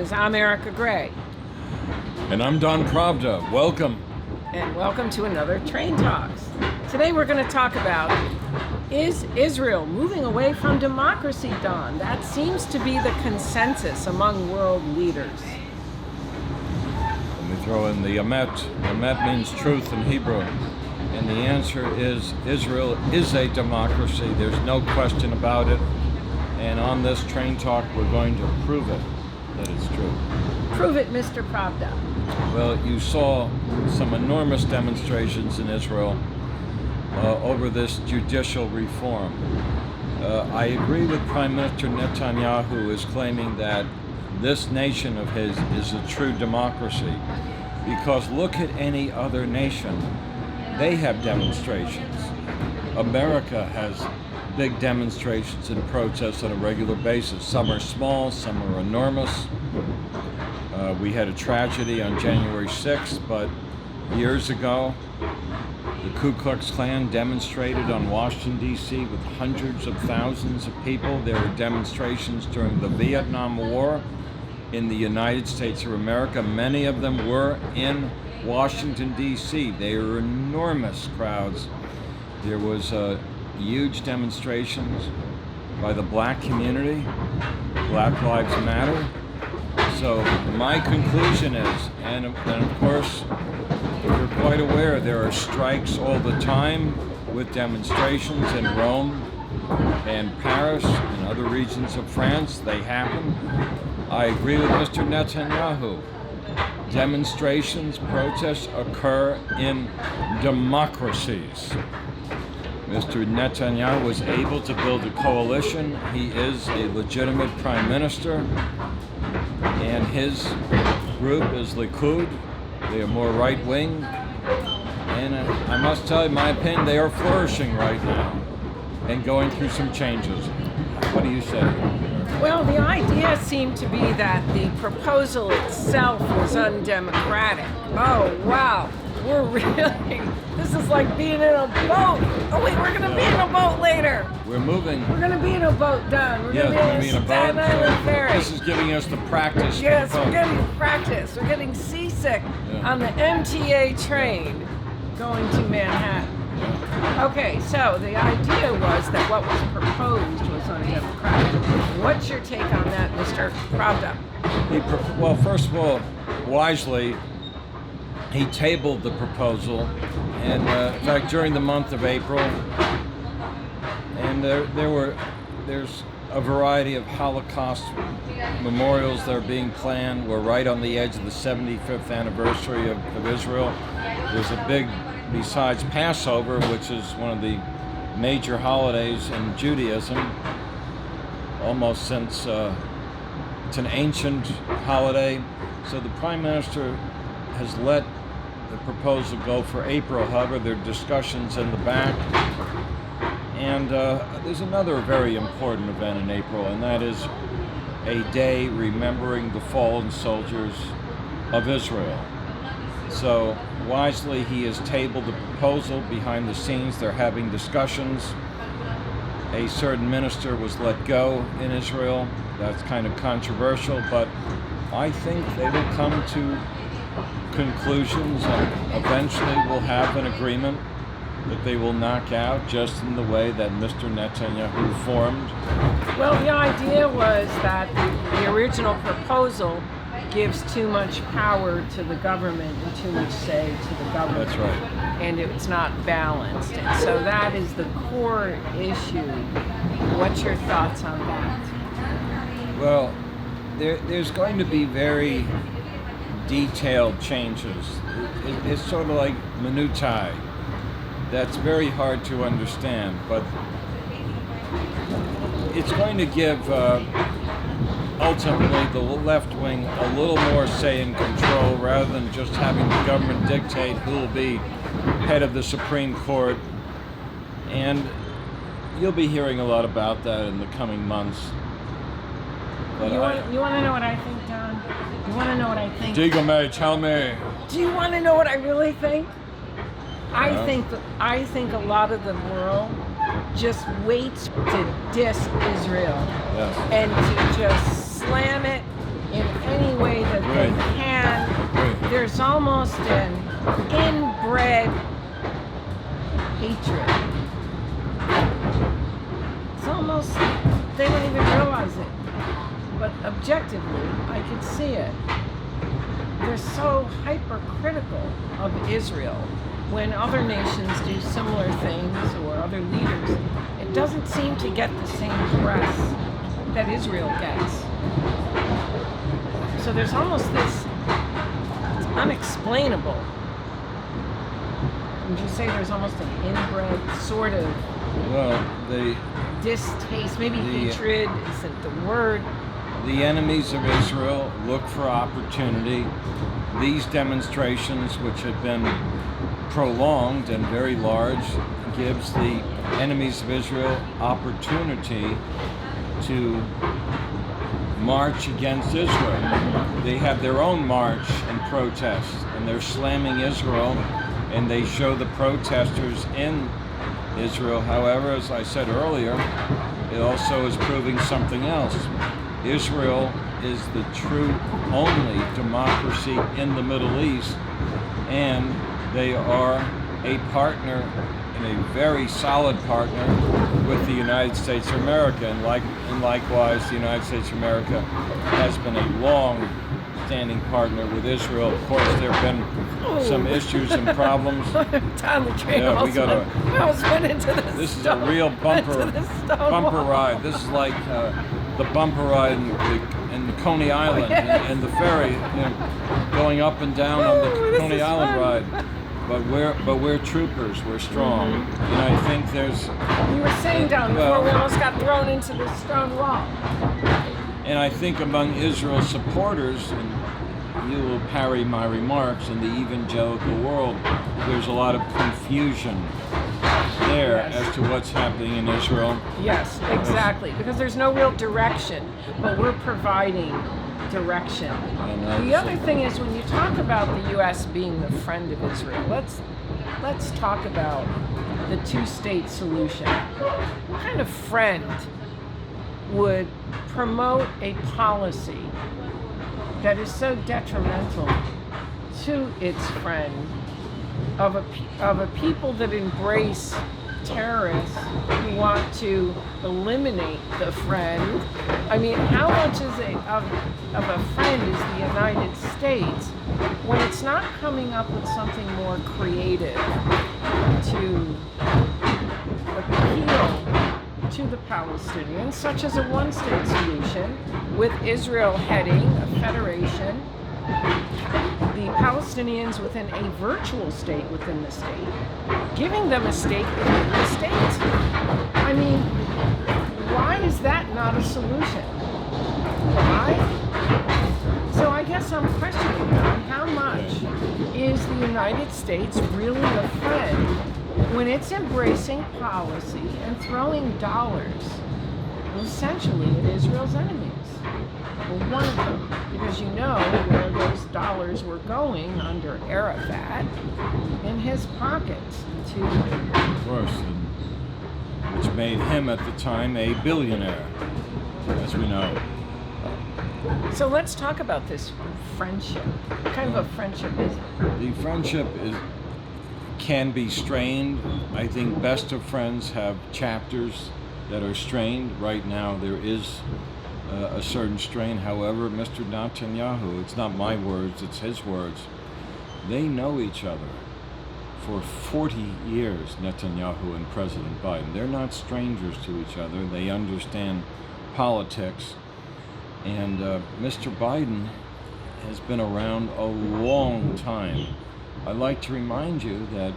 News. I'm Erika Grey. And I'm Don Pravda. Welcome. And welcome to another Train Talks. Today we're going to talk about, is Israel moving away from democracy, Don? That seems to be the consensus among world leaders. Let me throw in the emet. Emet means truth in Hebrew. And the answer is Israel is a democracy. There's no question about it. And on this Train Talk, we're going to prove it that it's true. Prove it, Mr. Pravda. Well, you saw some enormous demonstrations in Israel over this judicial reform. I agree with Prime Minister Netanyahu, who is claiming that this nation of his is a true democracy. Because look at any other nation. They have demonstrations. America has big demonstrations and protests on a regular basis. Some are small, some are enormous. We had a tragedy on January 6th, but years ago, the Ku Klux Klan demonstrated on Washington, D.C. with hundreds of thousands of people. There were demonstrations during the Vietnam War in the United States of America. Many of them were in Washington, D.C. They were enormous crowds. There was huge demonstrations by the black community. Black Lives Matter. So my conclusion is, and of course, you're quite aware there are strikes all the time with demonstrations in Rome and Paris and other regions of France. They happen. I agree with Mr. Netanyahu. Demonstrations, protests occur in democracies. Mr. Netanyahu was able to build a coalition. He is a legitimate prime minister. And his group is Likud. They are more right-wing. And I must tell you, in my opinion, they are flourishing right now and going through some changes. What do you say? Well, the idea seemed to be that the proposal itself was undemocratic. Oh, wow. We're really, this is like being in a boat. Oh wait, we're going to be in a boat later. We're moving. We're going to be in a boat, Don. We're going to be in a Staten Island ferry. This is giving us the practice. Yes, we're getting practice. We're getting seasick on the MTA train going to Manhattan. Okay, so the idea was that what was proposed was undemocratic. What's your take on that, Mr. Pravda? Well, first of all, wisely, he tabled the proposal, and in fact, during the month of April, and there's a variety of Holocaust memorials that are being planned. We're right on the edge of the 75th anniversary of Israel. There's a big, besides Passover, which is one of the major holidays in Judaism, almost since it's an ancient holiday. So the Prime Minister has let the proposal go for April. However, there are discussions in the back. And there's another very important event in April, and that is a day remembering the fallen soldiers of Israel. So wisely, he has tabled the proposal. Behind the scenes, they're having discussions. A certain minister was let go in Israel. That's kind of controversial, but I think they will come to conclusions, and eventually we'll have an agreement that they will knock out, just in the way that Mr. Netanyahu formed. Well, the idea was that the original proposal gives too much power to the government and too much say to the government. That's right. And it's not balanced. And so that is the core issue. What's your thoughts on that? Well, there's going to be very detailed changes. It's sort of like minutiae. That's very hard to understand, but it's going to give ultimately the left wing a little more say and control, rather than just having the government dictate who will be head of the Supreme Court. And you'll be hearing a lot about that in the coming months. But you want to know what I think, Don? You want to know what I think? Diga, tell me. Do you want to know what I really think? I think a lot of the world just waits to diss Israel and to just slam it in any way that they can. There's almost an inbred hatred. It's almost, they don't even realize it. But objectively, I could see it. They're so hypercritical of Israel when other nations do similar things or other leaders. It doesn't seem to get the same press that Israel gets. So there's almost this, it's unexplainable. Would you say there's almost an inbred sort of distaste, maybe hatred isn't the word. The enemies of Israel look for opportunity. These demonstrations, which have been prolonged and very large, gives the enemies of Israel opportunity to march against Israel. They have their own march and protest, and they're slamming Israel, and they show the protesters in Israel. However, as I said earlier, it also is proving something else. Israel is the true only democracy in the Middle East, and they are a partner, and a very solid partner, with the United States of America. And likewise, the United States of America has been a long-standing partner with Israel. Of course, there have been some issues and problems. On the train, Yeah, we got almost went into the This is a real bumper ride. This is like the bumper ride in Coney Island, and the ferry, going up and down on the Coney Island ride. But we're troopers. We're strong, and I think there's. We were saying down before we almost got thrown into the stone wall. And I think among Israel's supporters, and you will parry my remarks, in the evangelical world, there's a lot of confusion there as to what's happening in Israel. Yes, exactly. Because there's no real direction, but we're providing direction. The other thing is, when you talk about the U.S. being the friend of Israel, let's talk about the two-state solution. What kind of friend would promote a policy that is so detrimental to its friend, of a people that embrace terrorists who want to eliminate the friend? I mean, how much is of a friend is the United States when it's not coming up with something more creative to appeal to the Palestinians, such as a one-state solution with Israel heading a federation, the Palestinians within a virtual state within the state, giving them a state within the state. I mean, why is that not a solution? Why? So I guess I'm questioning how much is the United States really a friend when it's embracing policy and throwing dollars essentially at Israel's enemies. Well, one of them, because you know where those dollars were going under Arafat, in his pockets to... Of course, which made him at the time a billionaire, as we know. So let's talk about this friendship. What kind of a friendship is it? The friendship can be strained. I think best of friends have chapters that are strained. Right now there is a certain strain. However, Mr. Netanyahu, it's not my words, it's his words, they know each other for 40 years, Netanyahu and President Biden. They're not strangers to each other. They understand politics. And Mr. Biden has been around a long time. I'd like to remind you that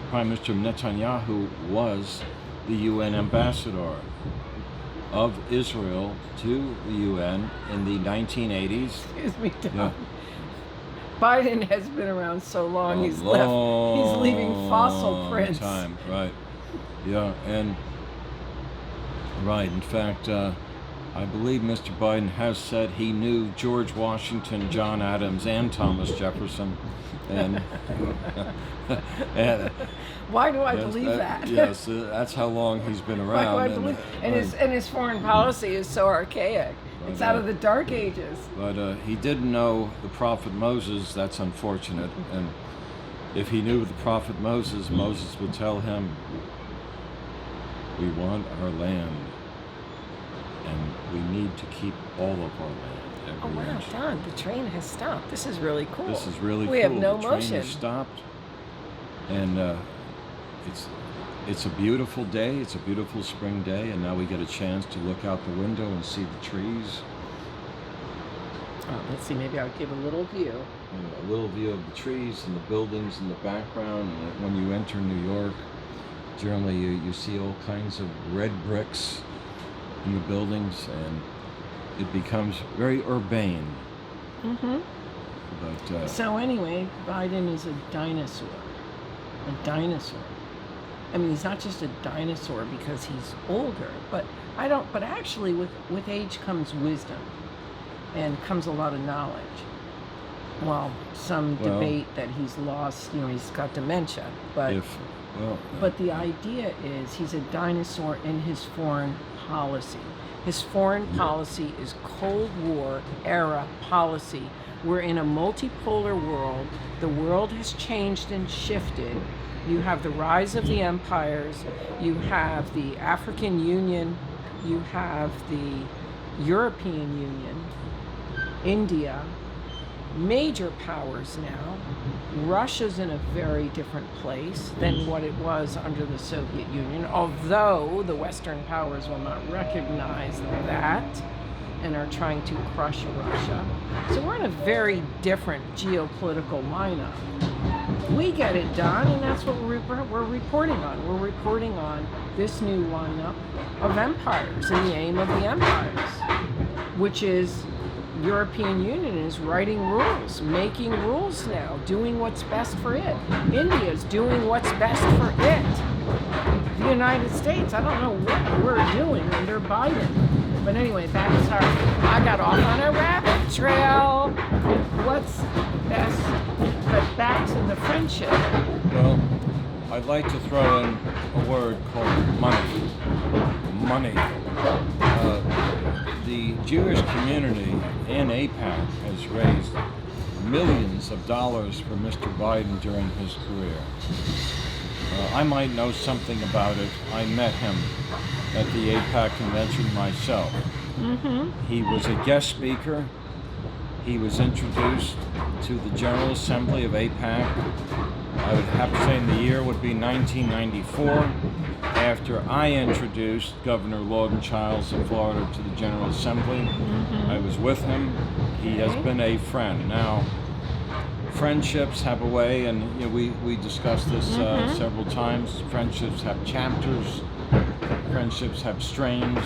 Prime Minister Netanyahu was the UN ambassador of Israel to the UN in the 1980s. Excuse me, Tom. Yeah. Biden has been around so long, he's leaving fossil prints. Time, right. Yeah, and right, in fact, I believe Mr. Biden has said he knew George Washington, John Adams, and Thomas Jefferson. And, and why do I believe that? Yes, that's how long he's been around. Why do I believe? And his foreign policy is so archaic. It's out of the dark ages. But he didn't know the prophet Moses. That's unfortunate. And if he knew the prophet Moses, Moses would tell him, we want our land, and we need to keep all of our land. Oh wow, inch. Don, the train has stopped. This is really cool. This is really cool. We have no the train motion. has stopped, and it's a beautiful day. It's a beautiful spring day, and now we get a chance to look out the window and see the trees. Oh, let's see. Maybe I'll give a little view. A little view of the trees and the buildings in the background. And when you enter New York, generally you see all kinds of red bricks in the buildings, and it becomes very urbane. Mm-hmm. But So anyway, Biden is a dinosaur. A dinosaur. I mean, he's not just a dinosaur because he's older, but actually with age comes wisdom and comes a lot of knowledge. Well, some debate that he's lost, he's got dementia, but but the idea is he's a dinosaur in his foreign policy. His foreign policy is Cold War era policy. We're in a multipolar world. The world has changed and shifted. You have the rise of the empires. You have the African Union. You have the European Union, India, major powers now. Russia's in a very different place than what it was under the Soviet Union, although the Western powers will not recognize that and are trying to crush Russia. So we're in a very different geopolitical lineup. We get it done, and that's what we're reporting on. We're reporting on this new lineup of empires and the aim of the empires, which is European Union is writing rules, making rules now, doing what's best for it. India's doing what's best for it. The United States, I don't know what we're doing under Biden. But anyway, I got off on a rabbit trail. What's best? But back to the friendship. well, I'd like to throw in a word called money. Money. The Jewish community in APAC has raised millions of dollars for Mr. Biden during his career. I might know something about it. I met him at the APAC convention myself. Mm-hmm. He was a guest speaker. He was introduced to the General Assembly of APAC. I would have to say the year would be 1994, after I introduced Governor Lawton Childs of Florida to the General Assembly. Mm-hmm. I was with him. He has been a friend. Now, friendships have a way, and we discussed this several times. Friendships have chapters. Friendships have strains.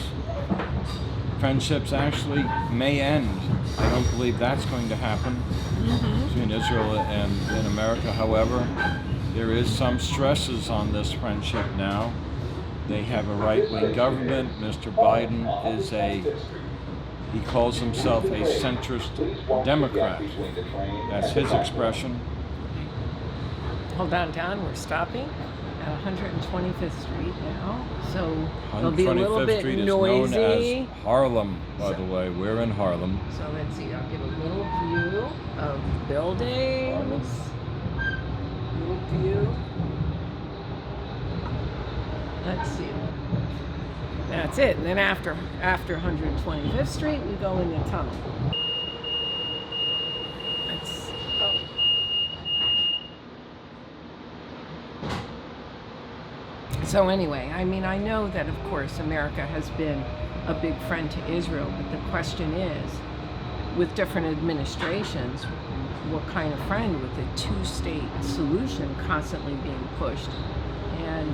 Friendships actually may end. I don't believe that's going to happen between Israel and America. However, there is some stresses on this friendship now. They have a right-wing government. Mr. Biden is he calls himself a centrist Democrat. That's his expression. Hold on, Don, we're stopping at 125th Street now, so it'll be a little 125th bit Street noisy. is known as Harlem, by the way. We're in Harlem. So let's see, I'll give a little view of buildings. Little view. Let's see. That's it. And then after 125th Street, we go in the tunnel. Let's go. So anyway, I mean, I know that, of course, America has been a big friend to Israel, but the question is, with different administrations, what kind of friend with a two-state solution constantly being pushed? And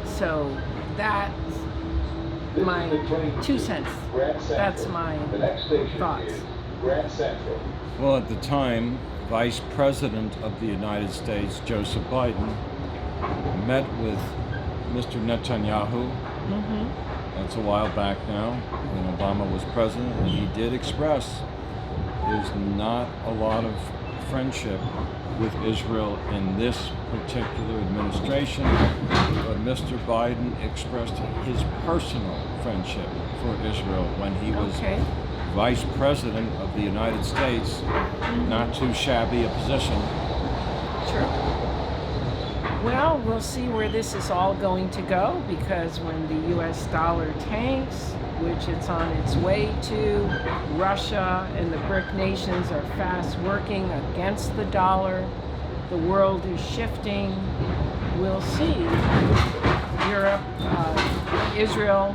so that's my 2 cents. That's my thoughts. Well, at the time, Vice President of the United States, Joseph Biden, met with Mr. Netanyahu. That's a while back now, when Obama was president, and he did express there's not a lot of friendship with Israel in this particular administration, but Mr. Biden expressed his personal friendship for Israel when he was Vice President of the United States, not too shabby a position. True. Well, we'll see where this is all going to go, because when the US dollar tanks, which it's on its way to, Russia and the BRIC nations are fast working against the dollar, the world is shifting. We'll see. Europe, Israel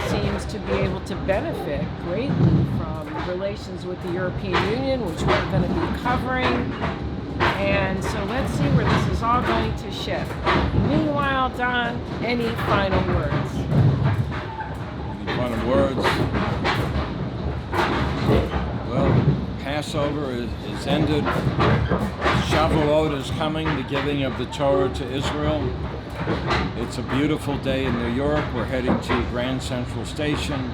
seems to be able to benefit greatly from relations with the European Union, which we're going to be covering. And so let's see where this is all going to shift. Meanwhile, Don, any final words? Any final words? Well, Passover is ended. Shavuot is coming, the giving of the Torah to Israel. It's a beautiful day in New York. We're heading to Grand Central Station.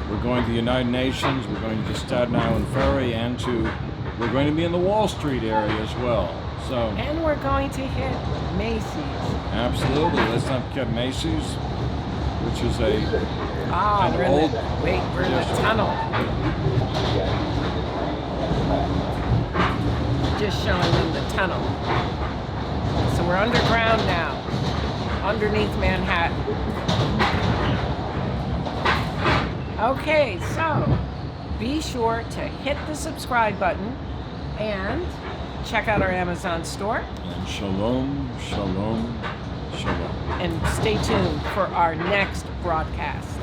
We're going to the United Nations. We're going to the Staten Island Ferry, and we're going to be in the Wall Street area as well. And we're going to hit Macy's. Absolutely. Let's not forget Macy's, which is we're in the tunnel. Just showing them the tunnel. So we're underground now, underneath Manhattan. Okay, so be sure to hit the subscribe button and check out our Amazon store. And shalom, shalom, shalom. And stay tuned for our next broadcast.